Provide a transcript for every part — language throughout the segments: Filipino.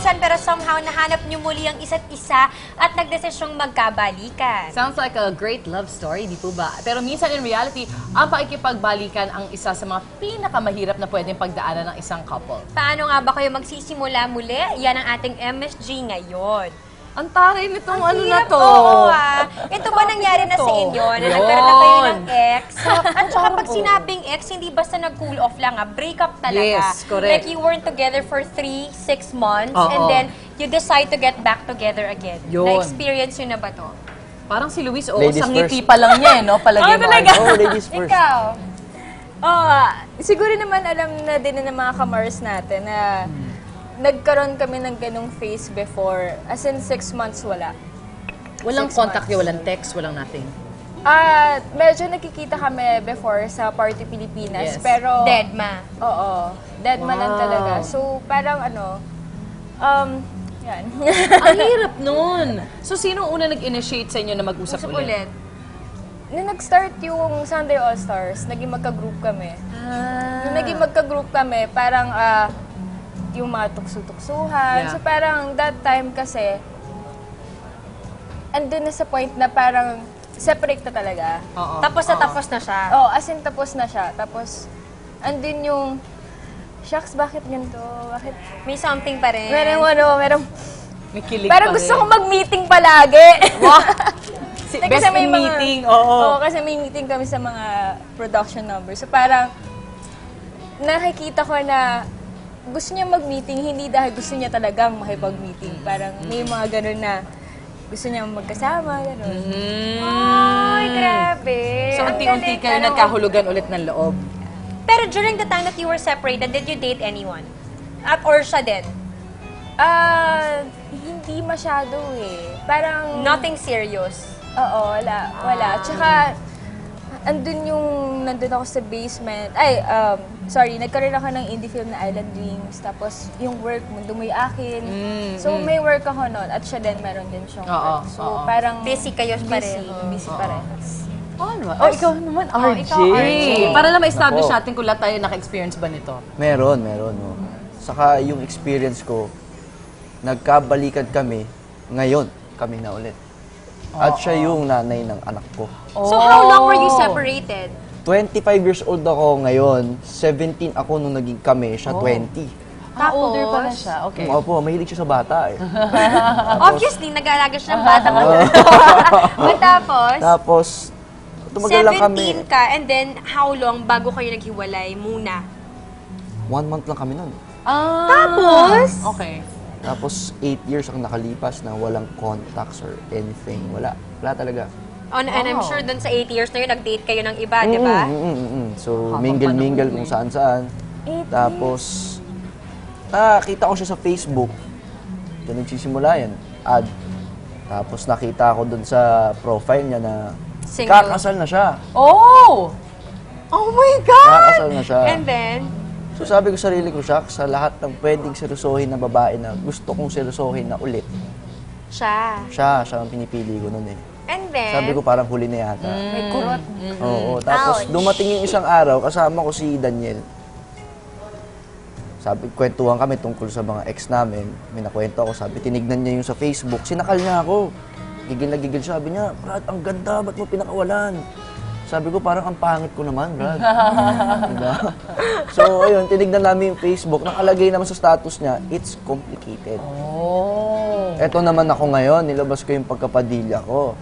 minsan pero somehow nahanap niyo muli ang isa't isa at nagdesisyong magkabalikan. Sounds like a great love story, di po ba? Pero minsan in reality, ang pakikipagbalikan ang isa sa mga pinakamahirap na pwedeng pagdaanan ng isang couple. Paano nga ba kayo magsisimula muli? Yan ang ating MSG ngayon. Ang taray nitong ano na to. Oo, ito ba nangyari na sa inyo? Na nagkaroon na kayo ng ex? At saka pag sinabing ex, hindi basta nag-cool off lang, break up talaga. Yes, correct. Like you weren't together for 3-6 months and Oo. then you decide to get back together again. Yun. Na-experience yun na ba to? Parang si Luis, Ladies sa first. ngiti pa lang niya, no? Palagay mo. talaga? Oh, ladies first. Ikaw? Siguro naman alam na din ng mga kamars natin na nagkaroon kami ng ganung phase before. As in 6 months, wala. Walang 6 contact months. niya, walang text, walang nothing. Medyo nakikita kami before sa Party Pilipinas, Yes. pero... Dead ma. Oo. Dead man lang Wow. talaga. So, parang yan. Ang hirap nun. So, sino una nag-initiate sa inyo na mag-usap Usap ulit? ulit. Nung nag-start yung Sunday All-Stars, naging magka-group kami. Nung naging magka-group kami, parang yung mga tukso-tuksuhan. Yeah. So parang that time kasi, andun na sa point na parang separate na talaga. Oo. Tapos na siya. Oh, as in tapos na siya. Tapos, andun yung, shucks, bakit ganito? Bakit? May something pa rin. Merong, May kilig parang pa gusto rin. ko mag-meeting palagi. Best Kasi may in meeting, oo. Oo, kasi may meeting kami sa mga production numbers. So parang, nakikita ko na gusto niya mag-meeting, hindi dahil gusto niya talagang makipag-meeting. Parang may mga ganun na gusto niya magkasama, ganun. Ay, grabe. So, Ang unti-unti galing. kayo nagkahulugan ulit ng loob. Pero during the time that you were separated, did you date anyone? Or siya din? Hindi masyado eh. Parang... Nothing serious. Oo, wala. Tsaka, nandun ako sa basement. Nagkaroon ako ng indie film na Island Dreams. Tapos, yung work, Mundo Mo'y Akin. So, may work ako nun. At siya din, meron din siyang Oo, work. So, oo. parang... Busy kayo pareho. Busy parehas. Oh, ikaw naman, RJ. ikaw, RJ. Para na ma-establish Ako. natin kung lahat tayo naka-experience ba nito. Meron. No. Saka yung experience ko, nagkabalikan kami, ngayon kami na ulit. At siya yung nanay ng anak ko. So, how long were you separated? 25 years old ako ngayon, 17 ako nung naging kami, siya 20. Older pala siya. Okay. Opo, mahilig siya sa bata eh. Obviously, nag-aalaga siya ng bata mo. But Tapos, tumagal lang kami. 17 ka, and then how long bago kayo naghiwalay muna? 1 month lang kami nun. Tapos? Okay. Tapos, 8 years ang nakalipas na walang contacts or anything. Wala talaga. And I'm sure dun sa 8 years na yun, nag-date kayo ng iba, di ba? So, Habang mingle-mingle panahon kung saan-saan. Tapos, kita ko siya sa Facebook. Doon nagsisimula yan. Ad. Tapos, nakita ko doon sa profile niya na Single. kakasal na siya. Oh! Oh my God! Kakasal na siya. And then, So, sabi ko sarili ko, siya, sa lahat ng pwedeng seryosohin na babae na gusto kong seryosohin na ulit, siya. siya ang pinipili ko noon eh. And then, Sabi ko parang huli na yata. May kurot. Oo. Tapos Ouch. dumating yung isang araw, kasama ko si Daniel. Sabi, kwentuhan kami tungkol sa mga ex namin. May nakwento ako, sabi, tinignan niya yung sa Facebook. Sinakal niya ako. Gigil na gigil. Sabi niya, Brad, ang ganda, ba't mo pinakawalan? Sabi ko, parang ang pangit ko naman, Brad. Diba? So, ayun, tinignan namin yung Facebook. Nakalagay naman sa status niya, it's complicated. Oh. Eto naman ako ngayon, nilabas ko yung pagkapadilya ko.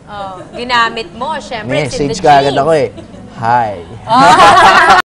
ginamit mo, syempre, it's in the Message ka agad genes. ako eh. Hi.